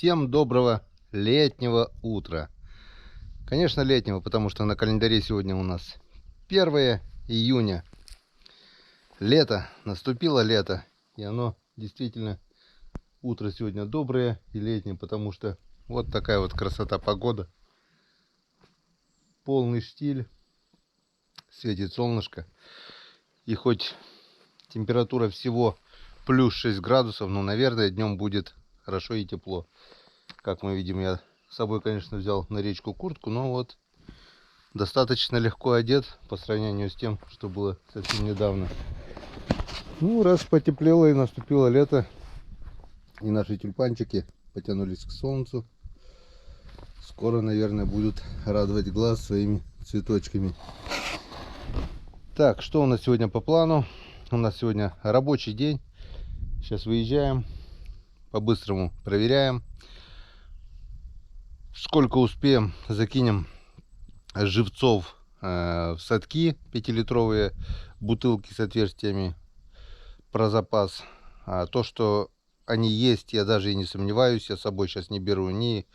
Всем доброго летнего утра. Конечно, летнего, потому что на календаре сегодня у нас 1 июня. Лето, наступило лето. И оно действительно, утро сегодня доброе и летнее, потому что вот такая вот красота погода. Полный штиль, светит солнышко. И хоть температура всего плюс 6 градусов, но, наверное, днем будет хорошо и тепло. Как мы видим, я с собой, конечно, взял на речку куртку, но вот достаточно легко одет по сравнению с тем, что было совсем недавно. Ну, раз потеплело и наступило лето, и наши тюльпанчики потянулись к солнцу, скоро, наверное, будут радовать глаз своими цветочками. Так, что у нас сегодня по плану? У нас сегодня рабочий день. Сейчас выезжаем, по-быстрому проверяем. Сколько успеем, закинем живцов в садки, 5-литровые бутылки с отверстиями про запас. А то, что они есть, я даже и не сомневаюсь. Я с собой сейчас не беру ни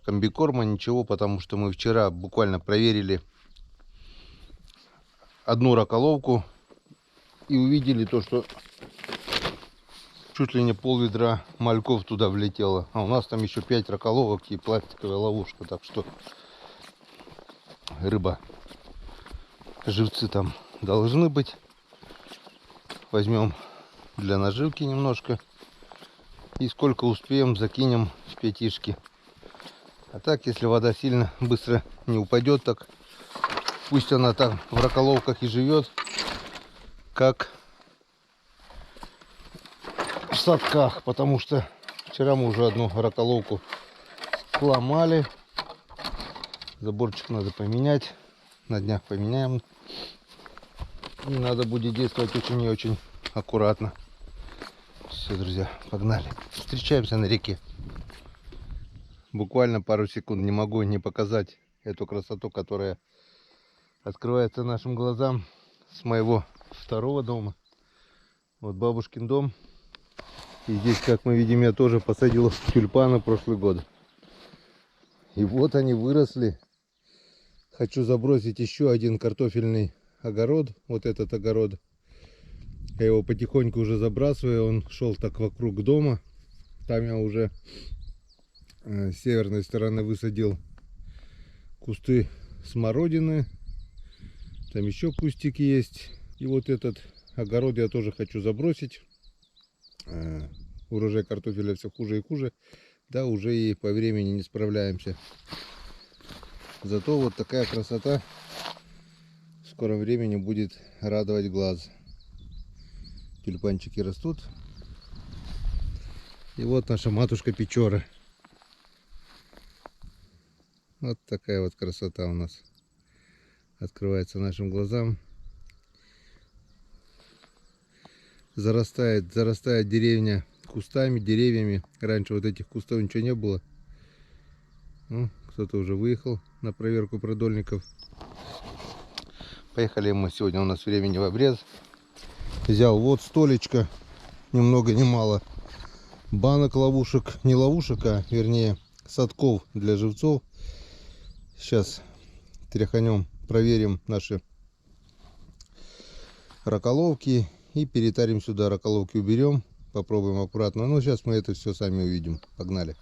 комбикорма, ничего, потому что мы вчера буквально проверили одну раколовку и увидели то, что чуть ли не пол-ведра мальков туда влетело. А у нас там еще 5 раколовок и пластиковая ловушка. Так что рыба, живцы там должны быть. Возьмем для наживки немножко. И сколько успеем, закинем в пятишки. А так, если вода сильно быстро не упадет, так пусть она там в раколовках и живет, как в садках, потому что вчера мы уже одну раколовку сломали. Заборчик надо поменять, на днях поменяем. И надо будет действовать очень и очень аккуратно. Все, друзья, погнали. Встречаемся на реке. Буквально пару секунд, не могу не показать эту красоту, которая открывается нашим глазам с моего второго дома. Вот бабушкин дом. И здесь, как мы видим, я тоже посадил тюльпаны прошлый год. И вот они выросли. Хочу забросить еще один картофельный огород. Вот этот огород. Я его потихоньку уже забрасываю. Он шел так вокруг дома. Там я уже с северной стороны высадил кусты смородины. Там еще кустики есть. И вот этот огород я тоже хочу забросить. Урожай картофеля все хуже и хуже. Да, уже и по времени не справляемся. Зато вот такая красота в скором времени будет радовать глаз. Тюльпанчики растут. И вот наша матушка Печора. Вот такая вот красота у нас открывается нашим глазам. Зарастает деревня кустами, деревьями. Раньше вот этих кустов ничего не было. Ну, кто-то уже выехал на проверку продольников. Поехали мы сегодня, у нас времени в обрез. Взял вот столечко, ни много ни мало банок ловушек, не ловушек, а вернее садков для живцов. Сейчас тряханем, проверим наши раколовки. И перетарим сюда, раколовки уберем. Попробуем аккуратно. Но сейчас мы это все сами увидим. Погнали.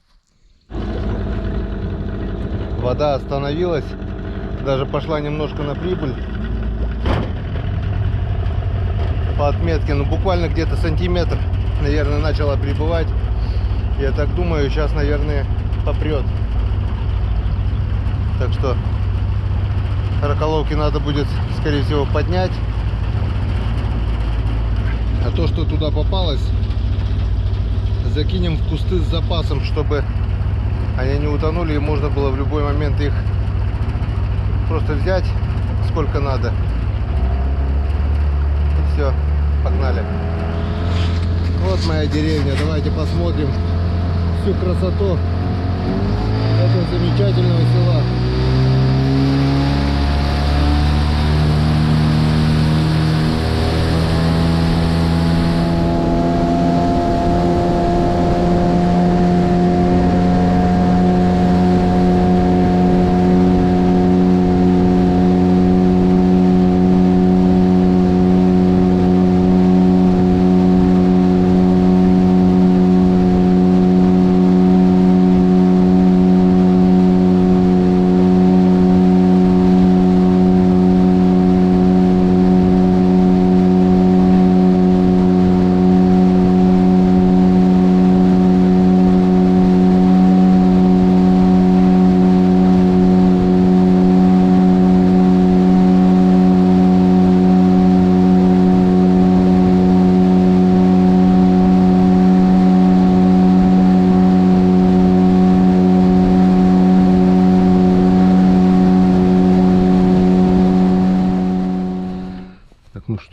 Вода остановилась. Даже пошла немножко на прибыль. По отметке, ну буквально где-то сантиметр, наверное, начала прибывать. Я так думаю, сейчас, наверное, попрет. Так что раколовки надо будет, скорее всего, поднять. А то, что туда попалось, закинем в кусты с запасом, чтобы они не утонули и можно было в любой момент их просто взять сколько надо. И все, погнали. Вот моя деревня. Давайте посмотрим всю красоту этого замечательного села.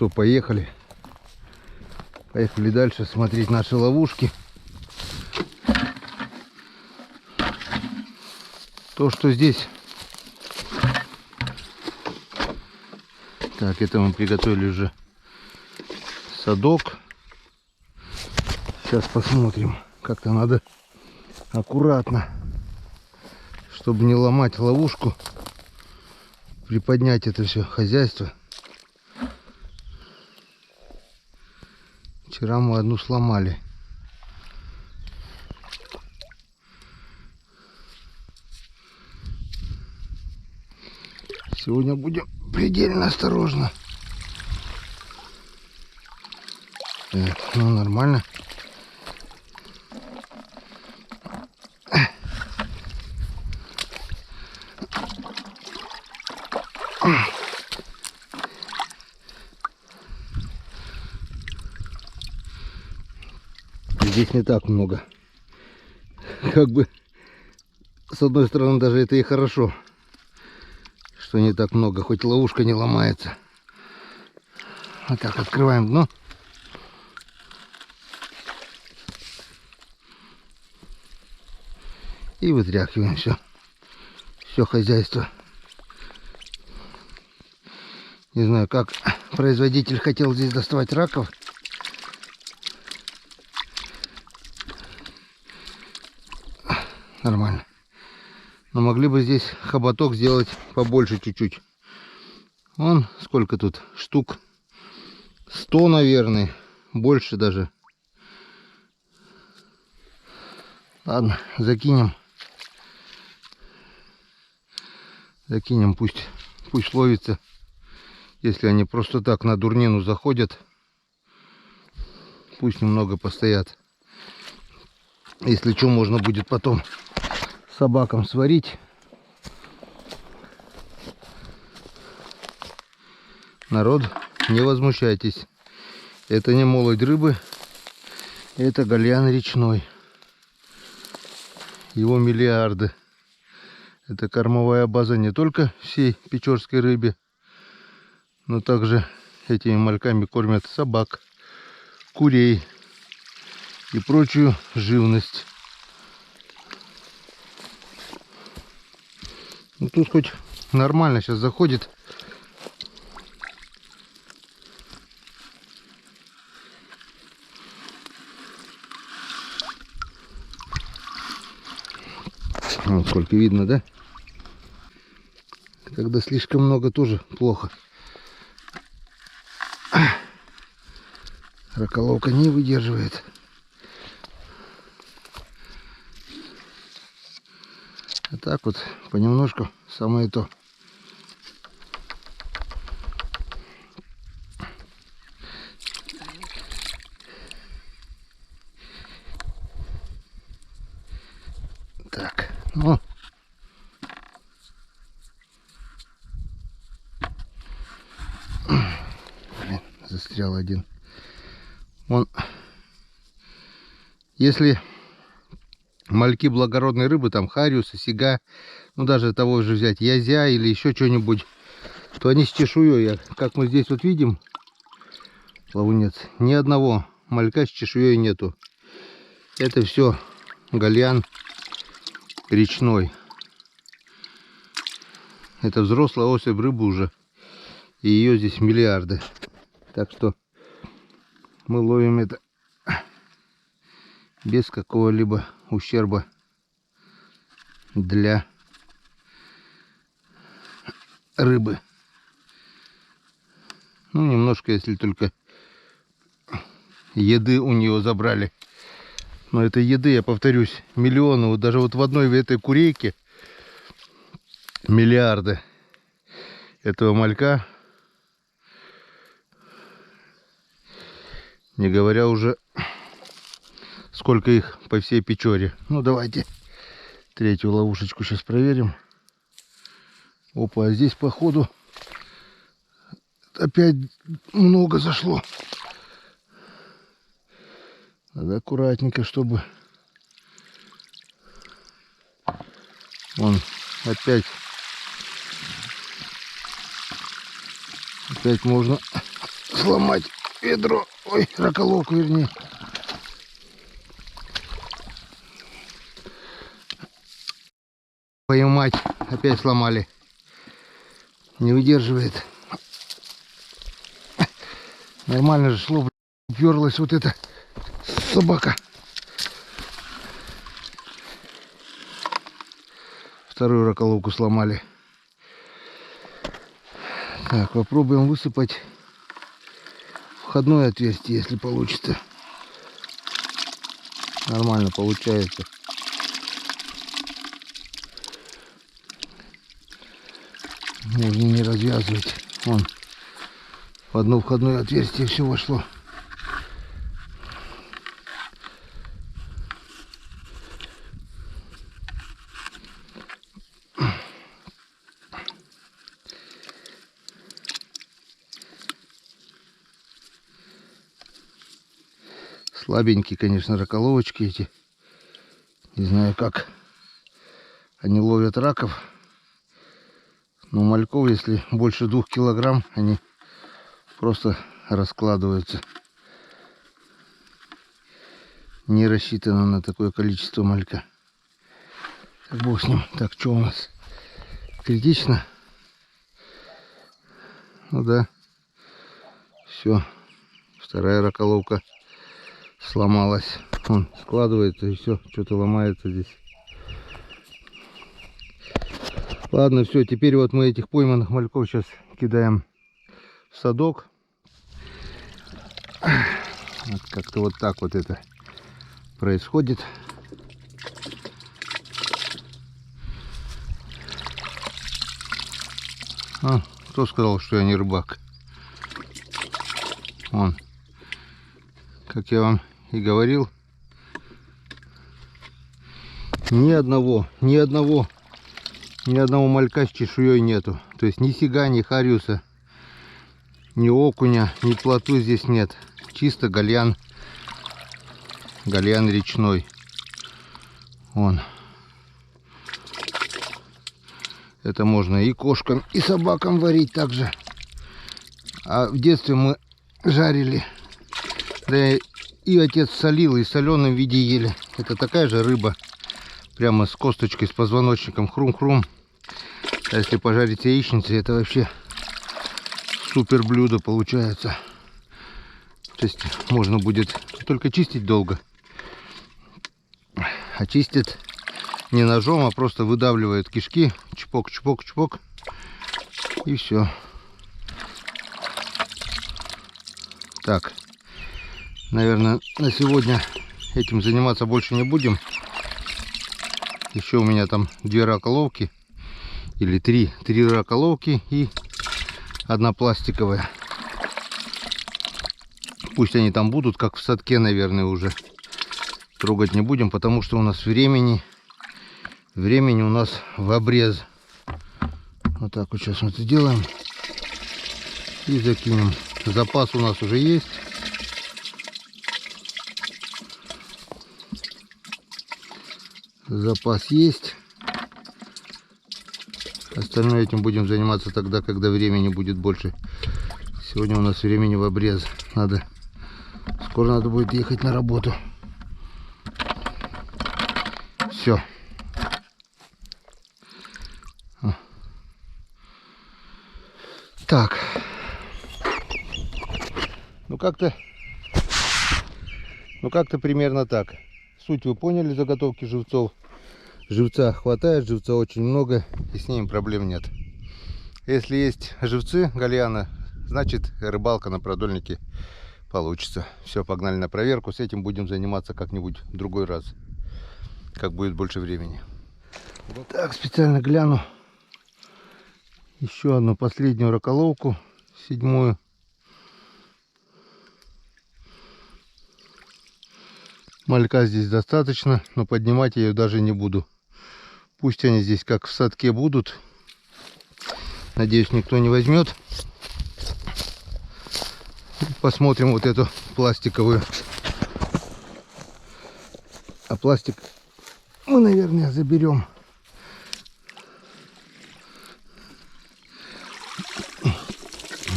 что, поехали. Поехали дальше смотреть наши ловушки. То, что здесь. Так, это мы приготовили уже садок. Сейчас посмотрим. Как-то надо аккуратно, чтобы не ломать ловушку, приподнять это все хозяйство. Вчера мы одну сломали. Сегодня будем предельно осторожно. Так, ну нормально. Здесь не так много. Как бы, с одной стороны, даже это и хорошо, что не так много, хоть ловушка не ломается. Вот так открываем дно. И вытряхиваем все хозяйство. Не знаю, как производитель хотел здесь доставать раков. Нормально. Но могли бы здесь хоботок сделать побольше чуть-чуть. Вон сколько тут штук. 100, наверное. Больше даже. Ладно, закинем. Закинем, пусть ловится. Если они просто так на дурнину заходят, пусть немного постоят. Если что, можно будет потом собакам сварить. Народ, не возмущайтесь. Это не молоть рыбы, это гальян речной. Его миллиарды. Это кормовая база не только всей печорской рыбе, но также этими мальками кормят собак, курей и прочую живность. Ну, тут хоть нормально сейчас заходит. Вот сколько видно, да? Когда слишком много, тоже плохо. Раколовка не выдерживает. А так вот понемножку самое то. Так, ну. Блин, застрял один. Он, если мальки благородной рыбы, там хариуса, сига, ну даже того же взять язя или еще что-нибудь, то они с чешуей, как мы здесь вот видим, плавунец, ни одного малька с чешуей нету. Это все гальян речной. Это взрослая особь рыбы уже, и ее здесь миллиарды. Так что мы ловим это без какого-либо ущерба для рыбы. Ну, немножко, если только еды у нее забрали. Но этой еды, я повторюсь, миллионы. Вот даже вот в одной в этой курейке миллиарды этого малька. Не говоря уже, сколько их по всей Печоре. Ну, давайте третью ловушечку сейчас проверим. Опа, а здесь, походу, опять много зашло. Надо аккуратненько, чтобы... Вон, опять можно сломать ведро. Ой, раколовку вернее. Твою мать, опять сломали. Не выдерживает. Нормально же шло, уперлась вот эта собака. Вторую раколовку сломали. Так, попробуем высыпать входное отверстие, если получится. Нормально получается. Можно не развязывать. Вон, в одно входное отверстие все вошло. Слабенькие, конечно, раколовочки эти. Не знаю, как они ловят раков. Но мальков, если больше 2 килограмм, они просто раскладываются. Не рассчитано на такое количество малька. Так, бог с ним. Так, что у нас? Критично? Ну да. Все. Вторая раколовка сломалась. Он складывается и все. Что-то ломается здесь. Ладно, все. Теперь вот мы этих пойманных мальков сейчас кидаем в садок. Вот как-то вот так вот это происходит. А, кто сказал, что я не рыбак? Вон, как я вам и говорил, ни одного малька с чешуей нету. То есть ни сига, ни хариуса, ни окуня, ни плотвы здесь нет. Чисто гальян речной. Вон. Это можно и кошкам, и собакам варить также. А в детстве мы жарили. Да и отец солил, и в соленом виде ели. Это такая же рыба. Прямо с косточкой, с позвоночником. Хрум-хрум. А если пожарить яичницы, это вообще супер блюдо получается. То есть можно будет только чистить долго. А чистят не ножом, а просто выдавливают кишки. Чпок, чпок, чпок. И все. Так. Наверное, на сегодня этим заниматься больше не будем. Еще у меня там 2 раколовки. Или 3 раколовки и 1 пластиковая. Пусть они там будут, как в садке, наверное, уже. Трогать не будем, потому что у нас времени у нас в обрез. Вот так вот сейчас мы это делаем. И закинем. Запас у нас уже есть. Запас есть. Остальное этим будем заниматься тогда, когда времени будет больше. Сегодня у нас времени в обрез. Скоро надо будет ехать на работу. Все. Так. Ну как-то примерно так. Суть вы поняли, заготовки живцов. Живца хватает, живца очень много, и с ним проблем нет. Если есть живцы гальяна, значит рыбалка на продольнике получится. Все, погнали на проверку. С этим будем заниматься как-нибудь в другой раз, как будет больше времени. Вот так, специально гляну. Еще одну последнюю раколовку, 7-ю. Малька здесь достаточно, но поднимать я ее даже не буду. Пусть они здесь как в садке будут. Надеюсь, никто не возьмет. Посмотрим вот эту пластиковую. А пластик мы, наверное, заберем.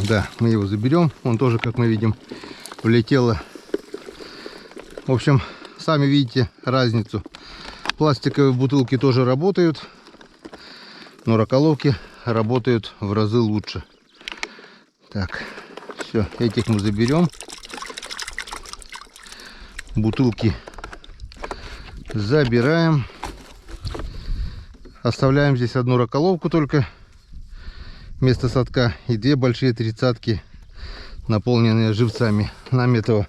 Да, мы его заберем. Он тоже, как мы видим, влетело. В общем, сами видите разницу. Пластиковые бутылки тоже работают, но раколовки работают в разы лучше. Так, все, этих мы заберем. Бутылки забираем. Оставляем здесь одну раколовку только вместо садка и две большие тридцатки, наполненные живцами. Нам этого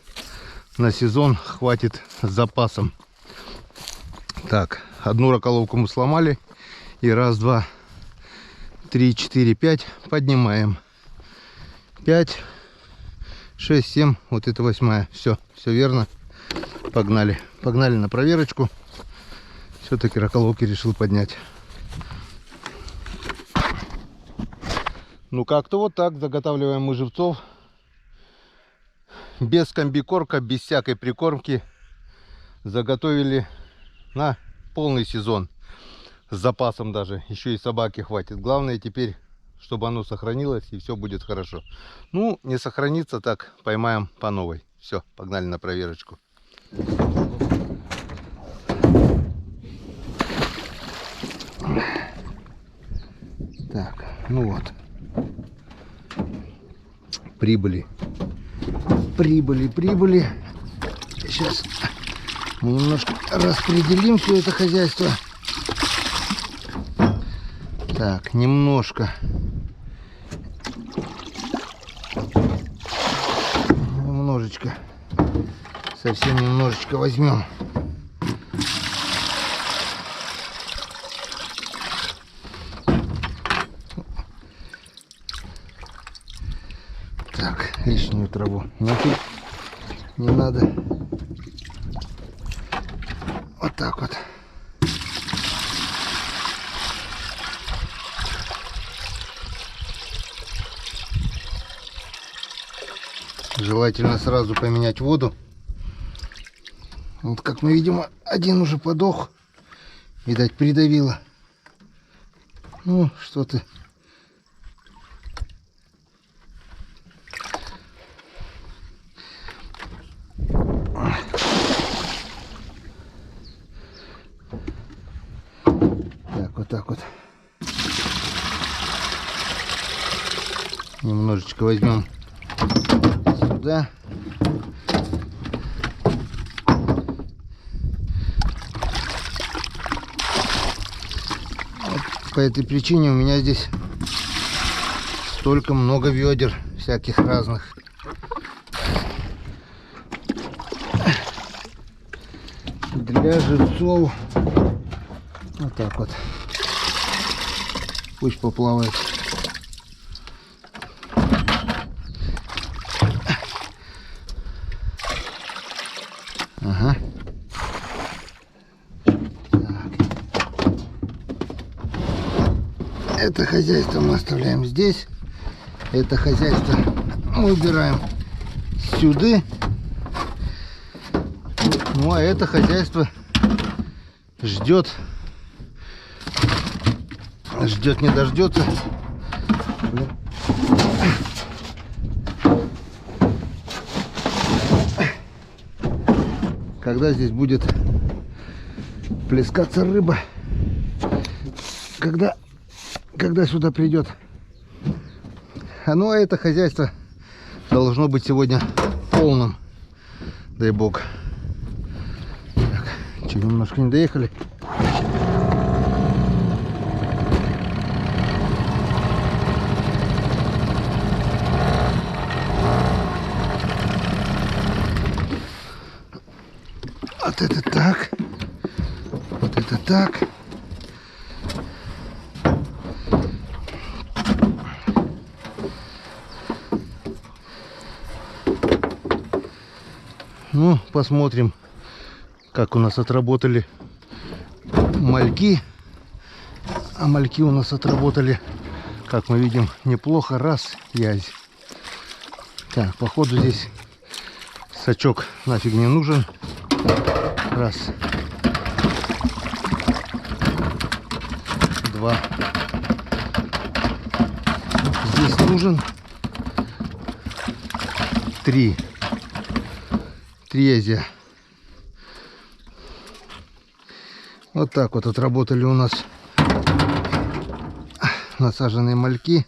на сезон хватит с запасом. Так, одну раколовку мы сломали. И раз, два, 3, 4, 5 поднимаем. 5, 6, 7, вот это 8. Все верно. Погнали. Погнали на проверочку. Все-таки раколовки решил поднять. Ну как-то вот так заготавливаем мы живцов. Без комбикорма, без всякой прикормки. Заготовили на полный сезон. С запасом даже. Еще и собаки хватит. Главное теперь, чтобы оно сохранилось, и все будет хорошо. Ну, не сохранится, так поймаем по новой. Все, погнали на проверочку. Так, ну вот. Прибыли. Сейчас мы немножко распределим все это хозяйство. Так, немножко. Немножечко. Совсем немножечко возьмем. Так, лишнюю траву не надо. Вот так вот. Желательно сразу поменять воду. Вот как мы видим, один уже подох. Видать, придавило. Ну, что-то. Так, вот так вот. Немножечко возьмем сюда. Вот по этой причине у меня здесь столько много ведер всяких разных. Для живцов. Вот так вот. Пусть поплавает. Ага. Так. Это хозяйство мы оставляем здесь. Это хозяйство мы убираем сюда. Ну а это хозяйство ждет не дождется. Блин. Когда здесь будет плескаться рыба, когда сюда придет. Ну а это хозяйство должно быть сегодня полным, дай бог. Так, что, немножко не доехали. Вот это так. Вот это так. Ну, посмотрим, как у нас отработали мальки. А мальки у нас отработали, как мы видим, неплохо. Раз, язь. Так, походу здесь сачок нафиг не нужен. Раз. Два. Здесь нужен. 3. Трезия. Вот так вот отработали у нас насаженные мальки.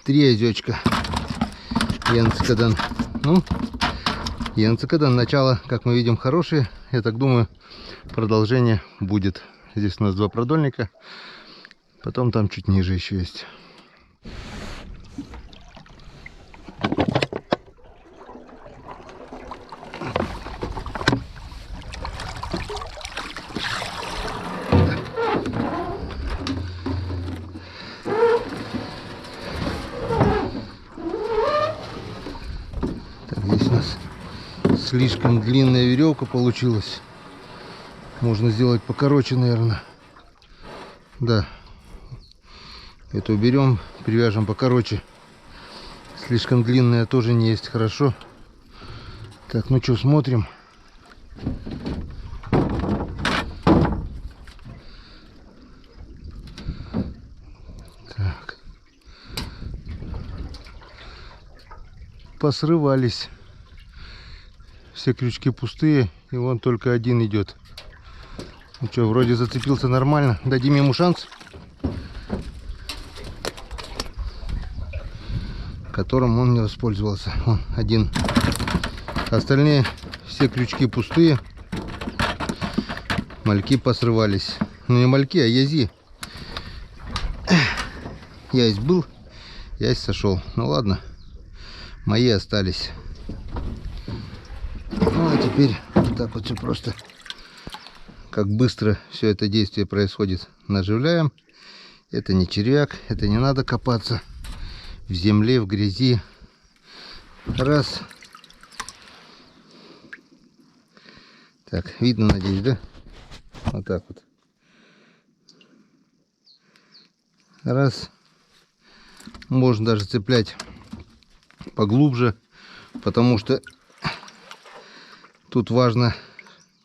3 озёчка. Янцкадан. Ну, Янцкадан. Начало, как мы видим, хорошее. Я так думаю, продолжение будет. Здесь у нас 2 продольника. Потом там чуть ниже еще есть. Так, здесь у нас слишком длинная веревка получилась. Можно сделать покороче, наверное. Да. Эту уберем, привяжем покороче. Слишком длинная тоже не есть хорошо. Так, ну что, смотрим. Так. Посрывались. Все крючки пустые, и вон только один идет. Ну что, вроде зацепился нормально. Дадим ему шанс, которым он не воспользовался. Вон один. Остальные все крючки пустые. Мальки посрывались. Ну не мальки, а язи. Ясь был, ясь сошел. Ну ладно, мои остались. Ну а теперь вот так вот все просто. Как быстро все это действие происходит. Наживляем. Это не червяк, это не надо копаться в земле, в грязи. Раз. Так, видно, надеюсь, да? Вот так вот. Раз. Можно даже цеплять поглубже, потому что тут важно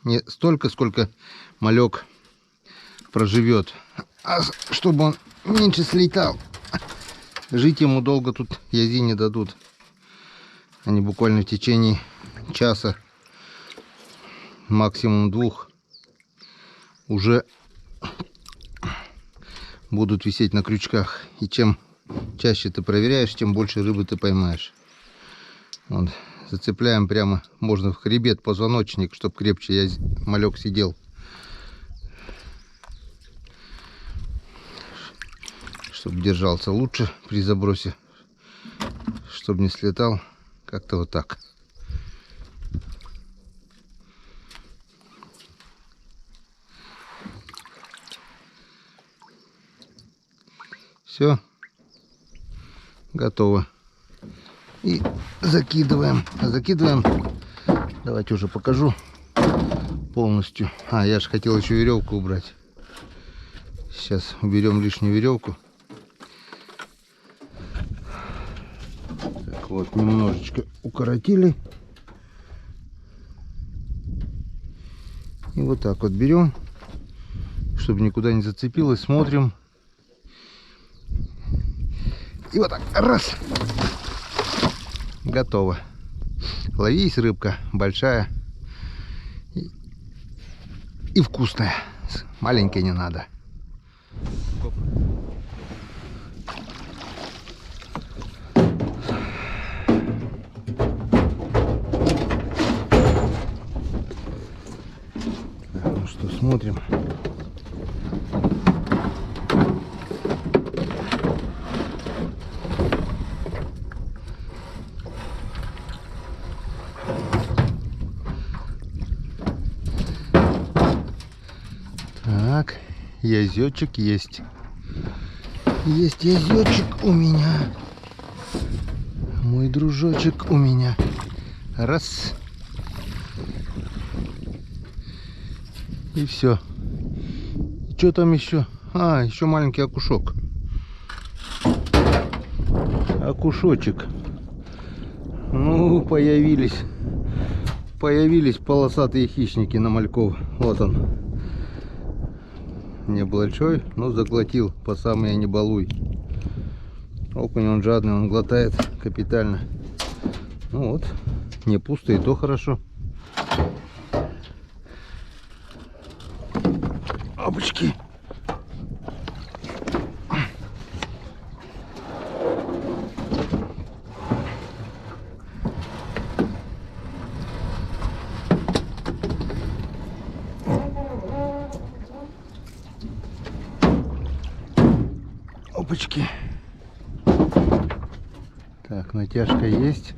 не столько, сколько малек проживет, а чтобы он меньше слетал. Жить ему долго тут язи не дадут. Они буквально в течение часа, максимум 2, уже будут висеть на крючках. И чем чаще ты проверяешь, тем больше рыбы ты поймаешь. Вот. Зацепляем прямо, можно в хребет, позвоночник, чтобы крепче малек сидел. Чтобы держался лучше при забросе, чтобы не слетал. Как-то вот так. Все. Готово. И закидываем. Закидываем. Давайте уже покажу полностью. А, я же хотел еще веревку убрать. Сейчас уберем лишнюю веревку. Так, вот, немножечко укоротили. И вот так вот берем, чтобы никуда не зацепилось. Смотрим. И вот так. Раз. Готово. Ловись, рыбка большая и вкусная. Маленькой не надо. Так, ну что, смотрим. Так, язёчек есть. Есть язёчек у меня. Мой дружочек у меня. Раз. И все. Что там еще? А, еще маленький окушок. Окушочек. Ну, появились полосатые хищники на мальков. Вот он. Небольшой, но заглотил по самое не балуй. Окунь он жадный, он глотает капитально. Ну вот, не пусто, и то хорошо. Опачки. Опачки. Так, натяжка есть.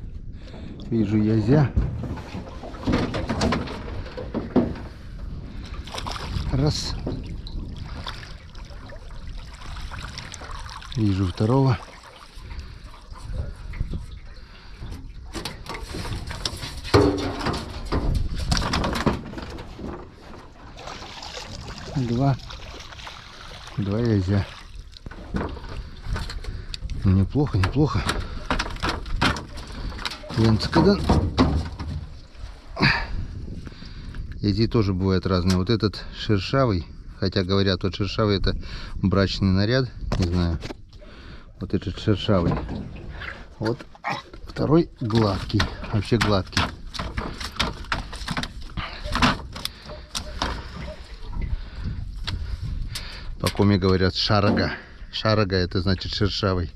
Вижу язя. Раз. Вижу второго. Два язя. Неплохо, неплохо. Янцкадан. Эти тоже бывают разные. Вот этот шершавый, хотя говорят, вот шершавый это брачный наряд, не знаю. Вот этот шершавый. Вот второй гладкий, вообще гладкий. По коме говорят шарага. Шарага это значит шершавый.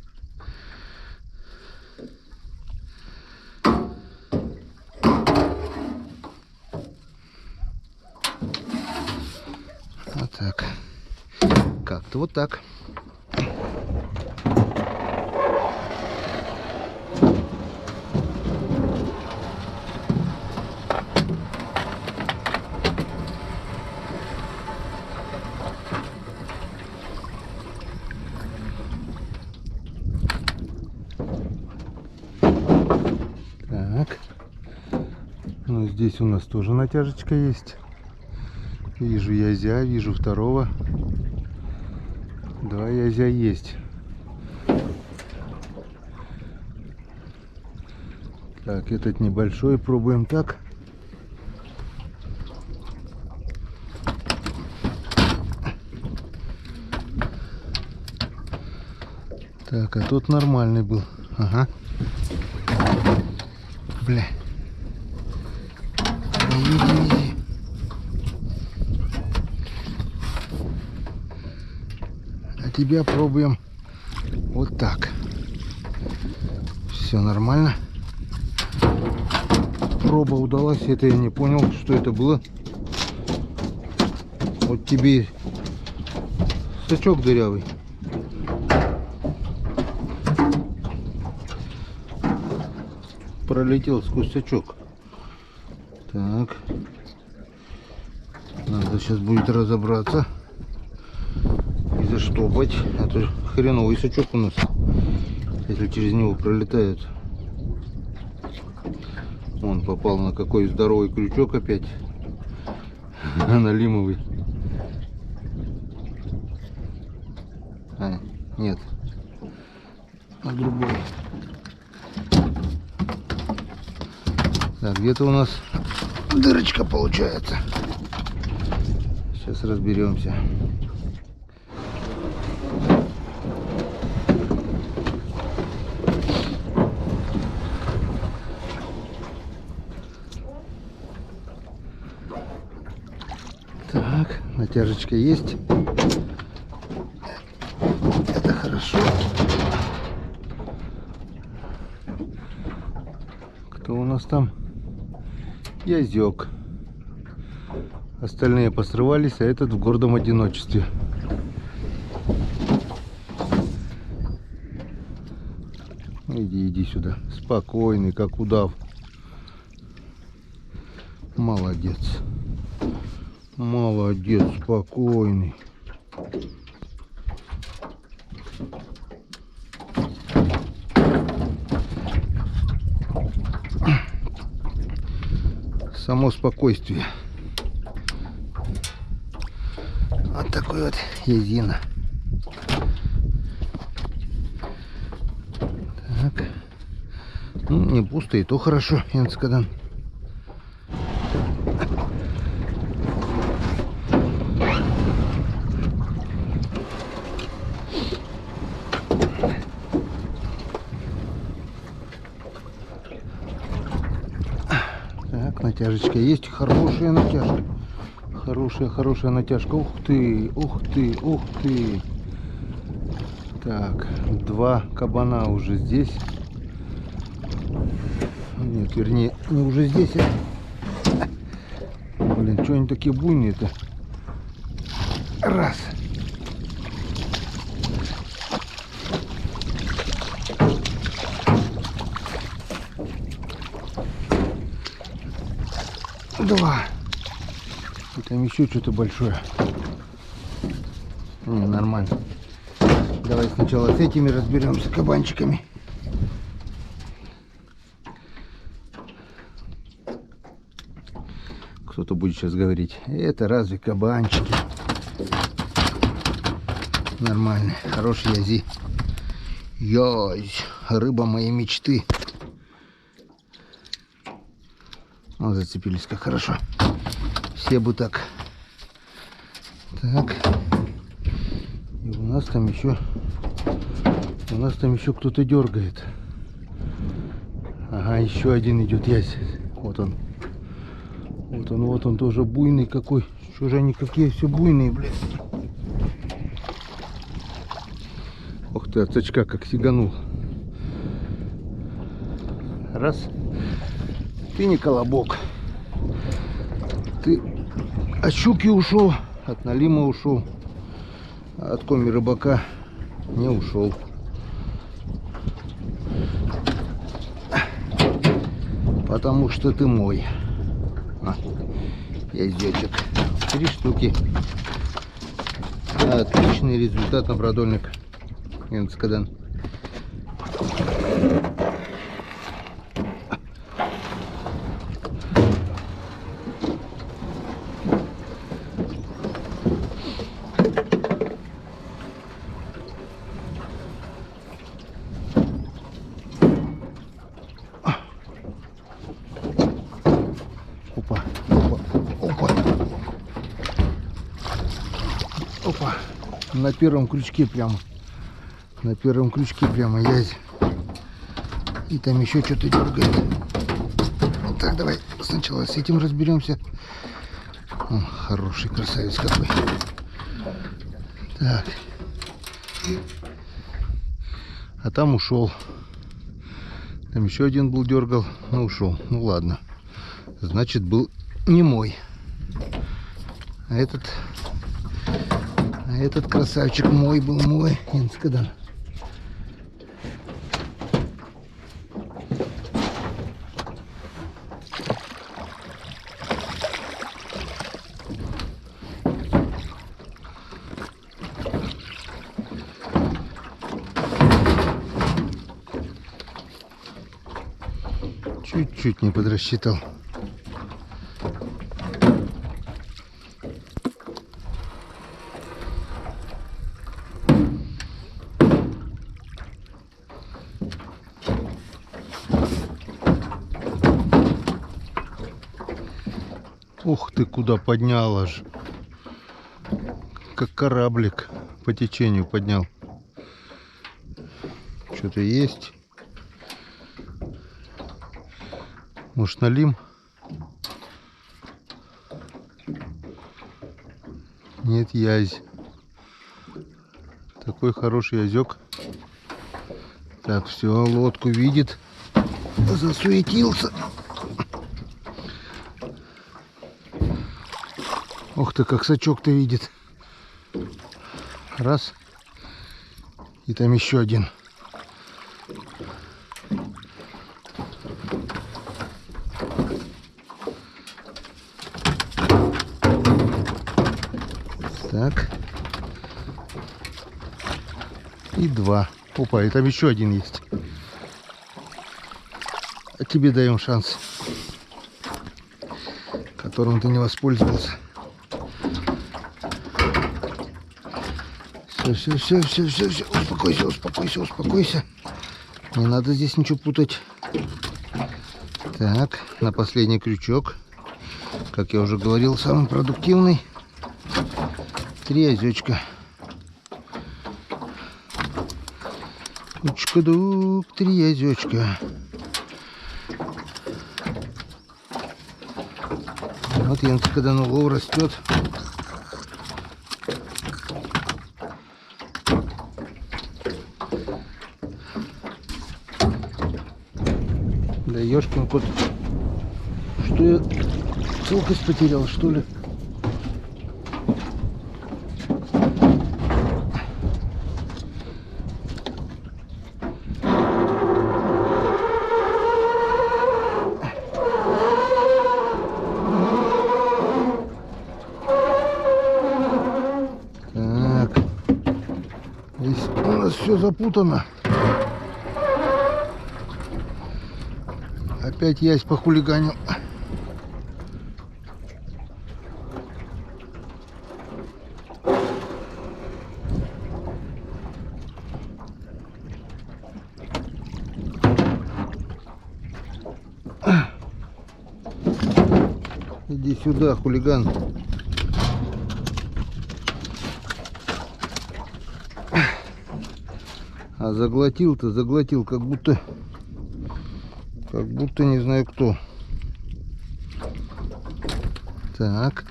Вот так. Как-то вот так. Так. Ну, здесь у нас тоже натяжечка есть. Вижу язя, вижу второго. Два язя есть. Так, этот небольшой пробуем так. Так, а тот нормальный был. Ага. Бля. Иди. А тебя пробуем вот так. Все нормально. Проба удалась. Это я не понял, что это было. Вот тебе сачок дырявый. Пролетел сквозь сачок. Так. Надо сейчас будет разобраться и заштопать. А то хреновый сачок у нас, если через него пролетают. Он попал на какой здоровый крючок опять. На лимовый. А, нет. На другой. Так, где-то у нас дырочка получается. Сейчас разберемся. Так, натяжечка есть. Это хорошо. Кто у нас там? Язёк. Остальные посрывались, а этот в гордом одиночестве. Иди сюда. Спокойный, как удав. Молодец. Молодец, спокойный. Само спокойствие. Вот такой вот язина. Так. Ну, не пусто, и то хорошо, Янцкадан. Натяжечка есть, хорошая натяжка. Хорошая натяжка. Ух ты, ух ты, ух ты. Так, 2 кабана уже здесь. Нет, вернее, не уже здесь. Блин, что они такие буйные-то? Раз. Два. И там еще что-то большое. Не, нормально. Давай сначала с этими разберемся, кабанчиками. Кто-то будет сейчас говорить, это разве кабанчики? Нормально, хороший язи. Язь, рыба моей мечты. Вот зацепились, как хорошо. Все бы так. Так. И у нас там еще кто-то дергает. Ага, еще один идет язь. Вот он. Вот он тоже буйный какой. Что же они какие все буйные, блин. Ох ты, от сачка как сиганул. Раз. Ты не колобок. Ты от щуки ушел, от налима ушел, а от коми рыбака не ушел. Потому что ты мой. Яздечек. 3 штуки. Отличный результат на продольник. Энскадан. Опа, опа, опа. Опа. На первом крючке прямо. На первом крючке прямо язь. И там еще что-то дергает. Так, давай сначала с этим разберемся. О, хороший красавец какой. Так. А там ушел. Там еще один был, дергал, но ушел. Ну ладно. Значит, был не мой. А этот красавчик мой был, мой. Энскадан. Чуть-чуть не подрасчитал. Ух ты, куда поднял аж. Как кораблик по течению поднял. Что-то есть. Может, налим? Нет, язь. Такой хороший язёк. Так, все, лодку видит. Засуетился. Ух ты, как сачок-то видит. Раз. И там еще один. Так. И 2. Опа, и там еще один есть. А тебе даем шанс, которым ты не воспользовался. Все. Успокойся. Не надо здесь ничего путать. Так, на последний крючок. Как я уже говорил, самый продуктивный. 3 озёчка. Кучка-дук, 3 озёчка. Вот Янка, когда на углу растет. Да ёшкин кот. Что я целкость потерял, что ли? Так. Здесь у нас все запутано. Опять ясь похулиганил. Иди сюда, хулиган. А заглотил-то, заглотил, как будто не знаю кто. Так.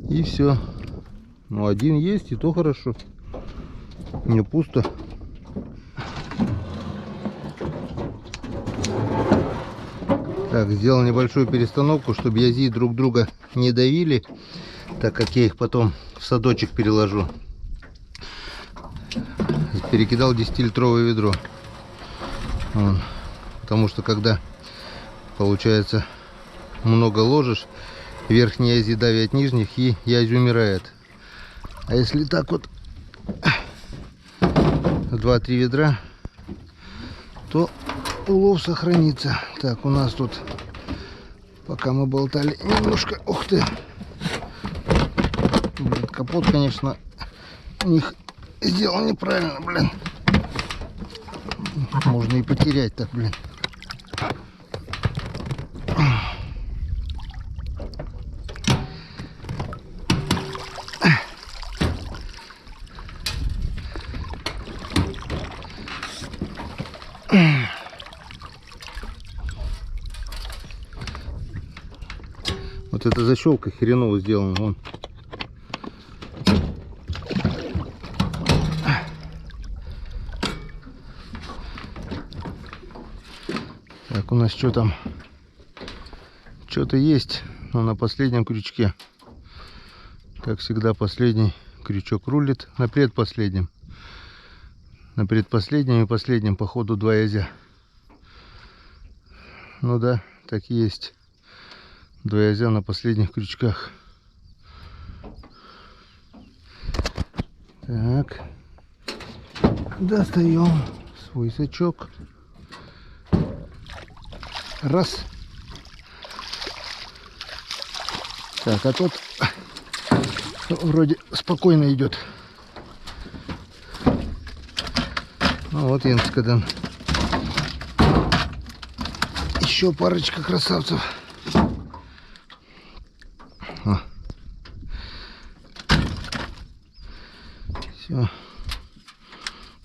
И все. Ну, один есть, и то хорошо. Не пусто. Так, сделал небольшую перестановку, чтобы язи друг друга не давили, так как я их потом в садочек переложу. Перекидал 10-литровое ведро. Вон. Потому что когда получается много ложишь, верхние язи давят нижних, и язь умирает. А если так вот 2-3 ведра, то улов сохранится. Так, у нас тут, пока мы болтали, немножко, ух ты, блин, капот, конечно, у них сделал неправильно, блин. Можно и потерять так, блин. Вот эта защелка хреново сделана, вон. Так, у нас что там? Что-то есть, но на последнем крючке. Как всегда, последний крючок рулит. На предпоследнем. На предпоследнем и последнем, походу, 2 язя. Ну да, так и есть. 2 язя на последних крючках. Так. Достаем свой сачок. Раз. Так, а тот вроде спокойно идет. Ну вот, Янскадан. Еще парочка красавцев. О. Все.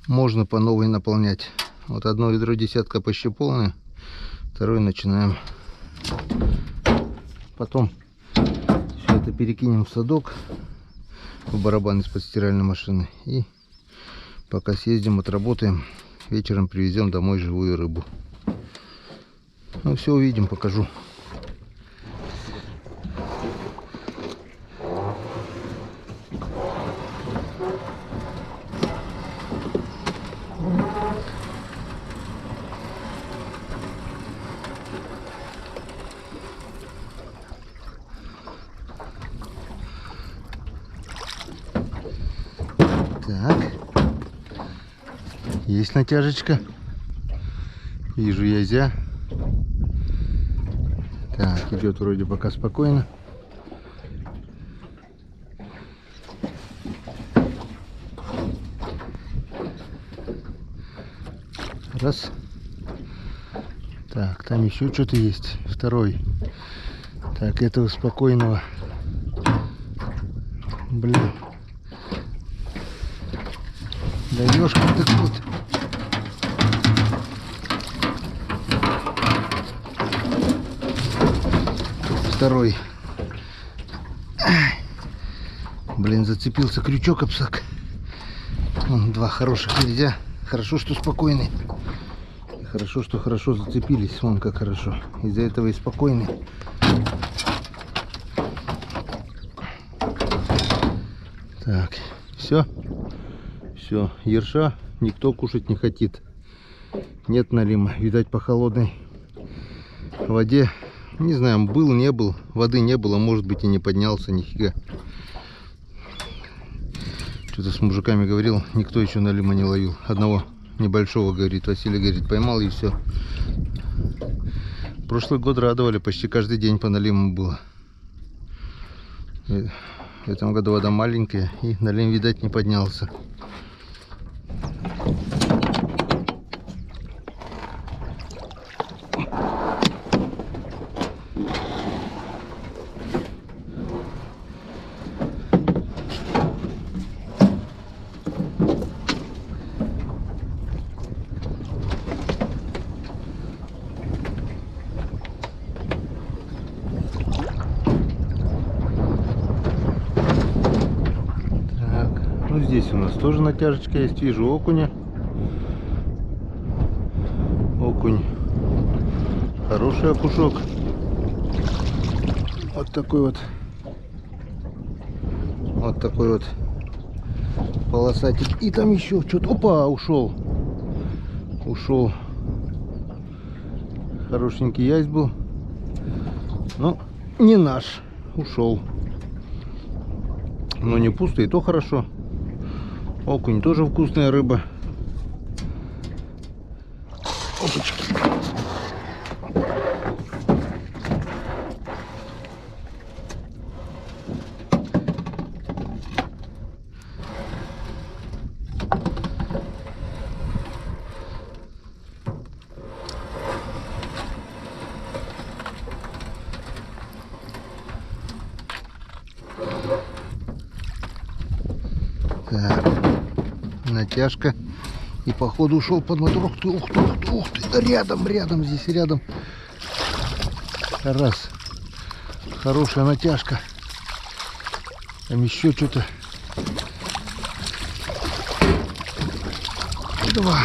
Можно по новой наполнять. Вот одно ведро десятка почти полное. Второй начинаем. Потом все это перекинем в садок, в барабан из-под стиральной машины. И пока съездим, отработаем, вечером привезем домой живую рыбу. Ну все, увидим, покажу. Так, есть натяжечка. Вижу язя. Так, идет вроде пока спокойно. Раз. Так, там еще что-то есть. Второй. Так, этого спокойного. Блин. Даешь как-то тут. второй. Блин, зацепился крючок об сак. Вон, два хороших нельзя. Хорошо, что спокойный. Хорошо, что хорошо зацепились. Вон как хорошо. Из-за этого и спокойный. Так, все. Все, ерша никто кушать не хочет. Нет налима. Видать, по холодной воде. Не знаю, был, не был. Воды не было, может быть, и не поднялся нифига. Что-то с мужиками говорил, никто еще налима не ловил. Одного небольшого, говорит, Василий, говорит, поймал и все. Прошлый год радовали, почти каждый день по налиму было. В этом году вода маленькая, и налим, видать, не поднялся. Ну, здесь у нас тоже натяжечка есть, вижу окуня. Окунь. Хороший окушок. Вот такой вот. Вот такой вот полосатик. И там еще что-то. Опа, ушел. Ушел. Хорошенький ясь был. Но не наш. Ушел. Но не пусто, и то хорошо. Окунь тоже вкусная рыба. Опачки. Так. Натяжка. И походу ушел под мотор. Ух ты, ух ты, ух ты, ух ты. Рядом, здесь рядом. Раз. Хорошая натяжка. Там еще что-то. Два.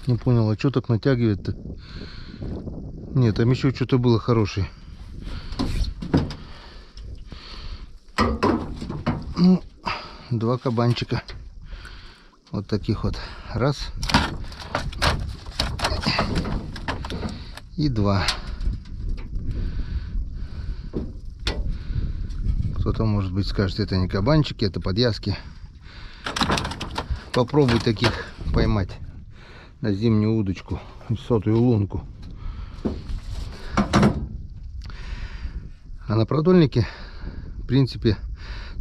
Не понял, а что так натягивает-то? Нет, там еще что-то было хорошее. Ну, два кабанчика. Вот таких вот. Раз. И два. Кто-то, может быть, скажет, это не кабанчики, это подвязки. Попробуй таких поймать на зимнюю удочку, сотую лунку. А на продольнике, в принципе,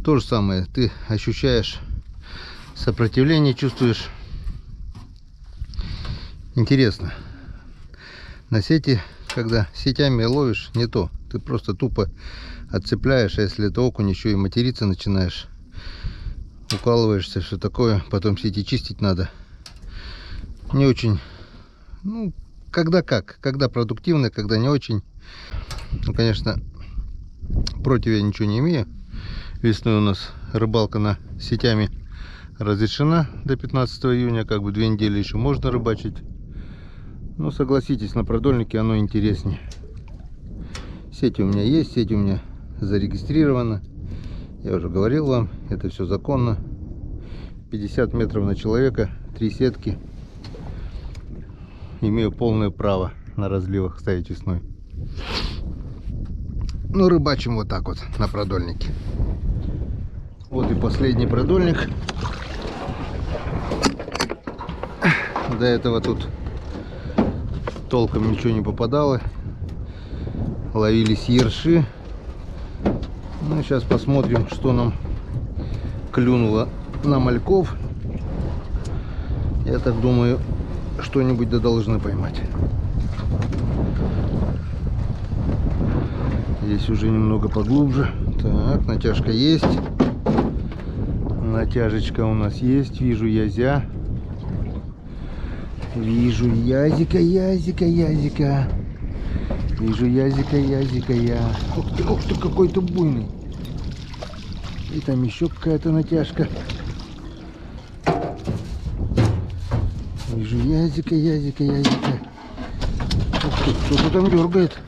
то же самое. Ты ощущаешь сопротивление, чувствуешь. Интересно. На сети, когда сетями ловишь, не то. Ты просто тупо отцепляешь, а если это окунь, еще и материться начинаешь. Укалываешься, все такое. Потом сети чистить надо. Не очень. Ну, когда как. Когда продуктивно, когда не очень. Ну, конечно, против я ничего не имею. Весной у нас рыбалка на сетями разрешена до 15 июня. Как бы 2 недели еще можно рыбачить. Но согласитесь, на продольнике оно интереснее. Сети у меня есть, сеть у меня зарегистрирована. Я уже говорил вам, это все законно. 50 метров на человека, 3 сетки. Имею полное право на разливах ставить весной. Ну, рыбачим вот так вот на продольнике. Вот и последний продольник. До этого тут толком ничего не попадало. Ловились ерши. Ну, сейчас посмотрим, что нам клюнуло на мальков. Я так думаю, что-нибудь да должны поймать. Здесь уже немного поглубже. Так, натяжка есть. Натяжечка у нас есть. Вижу язя. Вижу язика. Вижу язика я. Ух ты, какой-то буйный. И там еще какая-то натяжка. Вижу язика. Ух ты, кто-то там дергает.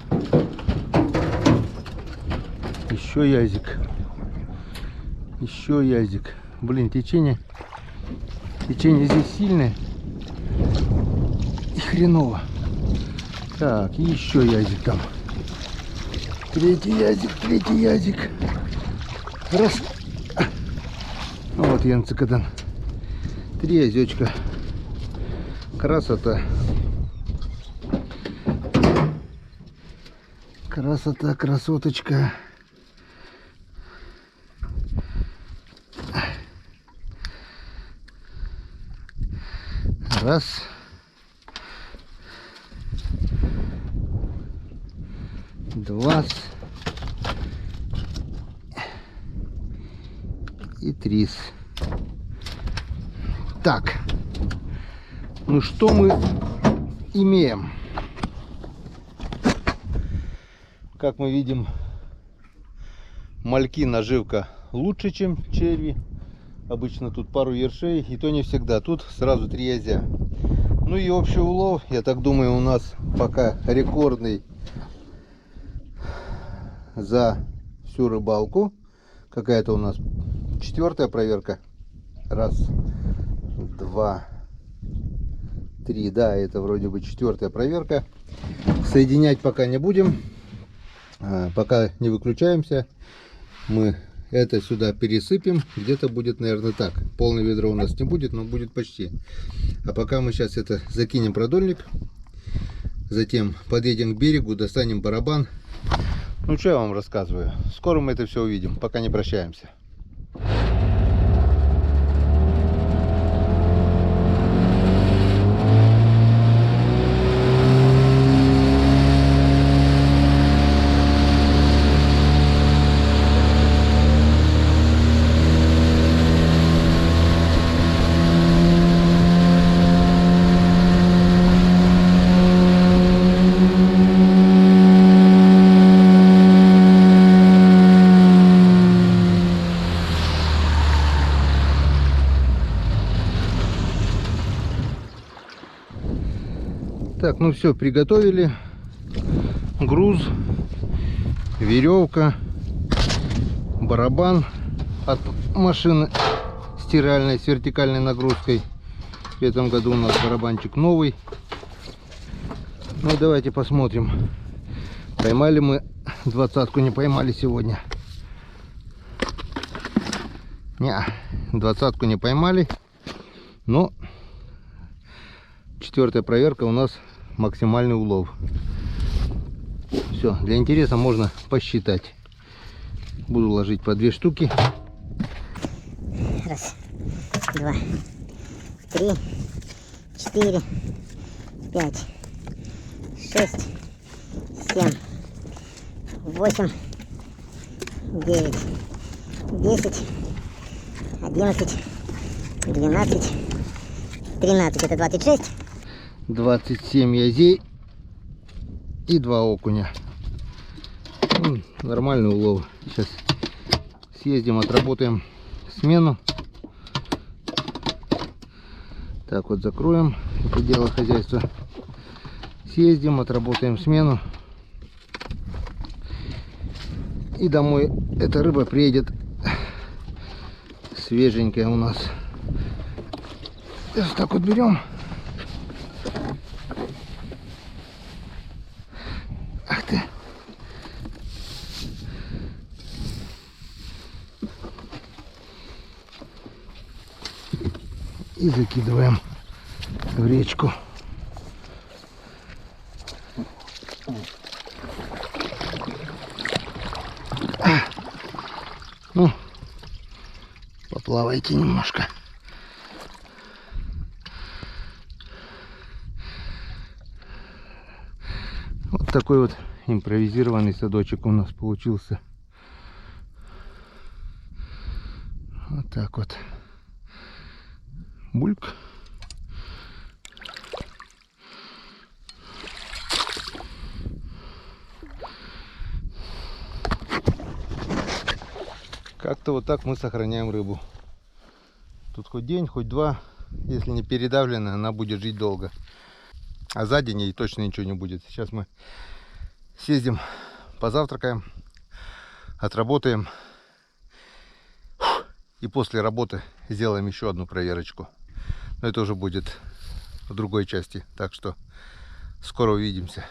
Еще язик. Блин, течение здесь сильное. И хреново. Так, еще язик там. Третий язик. Раз. Вот янцикадан. 3 язечка. Красота. Красоточка. Раз. Два. И 3. Так. Ну что мы имеем? Как мы видим, мальки наживка лучше, чем черви. Обычно тут пару ершей, и то не всегда. Тут сразу 3 язя. Ну и общий улов, я так думаю, у нас пока рекордный за всю рыбалку. Какая-то у нас 4-я проверка. Раз, два, 3. Да, это вроде бы 4-я проверка. Соединять пока не будем. Пока не выключаемся. Мы это сюда пересыпем. Где-то будет, наверное, так. Полное ведро у нас не будет, но будет почти. А пока мы сейчас это закинем продольник. Затем подъедем к берегу, достанем барабан. Ну что я вам рассказываю. Скоро мы это все увидим. Пока не прощаемся. Так, ну все, приготовили. Груз, веревка, барабан от машины стиральной с вертикальной нагрузкой. В этом году у нас барабанчик новый. Ну давайте посмотрим. Поймали мы 20-ку, не поймали сегодня. Не, 20-ку не поймали. Но 4-я проверка у нас максимальный улов. Все, для интереса можно посчитать. Буду ложить по 2 штуки. Раз, два, 3, 4, 5, 6, 7, 8, 9, 10, 11, 12, 13. Это 26. 27 язей и 2 окуня. Нормальный улов. Сейчас съездим, отработаем смену. Так вот, закроем это дело хозяйства. Съездим, отработаем смену. И домой эта рыба приедет свеженькая у нас. Вот так вот берем. Ах ты. И закидываем в речку. Ну, поплавайте немножко. Вот такой вот импровизированный садочек у нас получился. Вот так вот. Бульк. Как-то вот так мы сохраняем рыбу. Тут хоть день, хоть два. Если не передавлена, она будет жить долго. А за день ей точно ничего не будет. Сейчас мы съездим, позавтракаем, отработаем. И после работы сделаем еще одну проверочку. Но это уже будет в другой части. Так что скоро увидимся.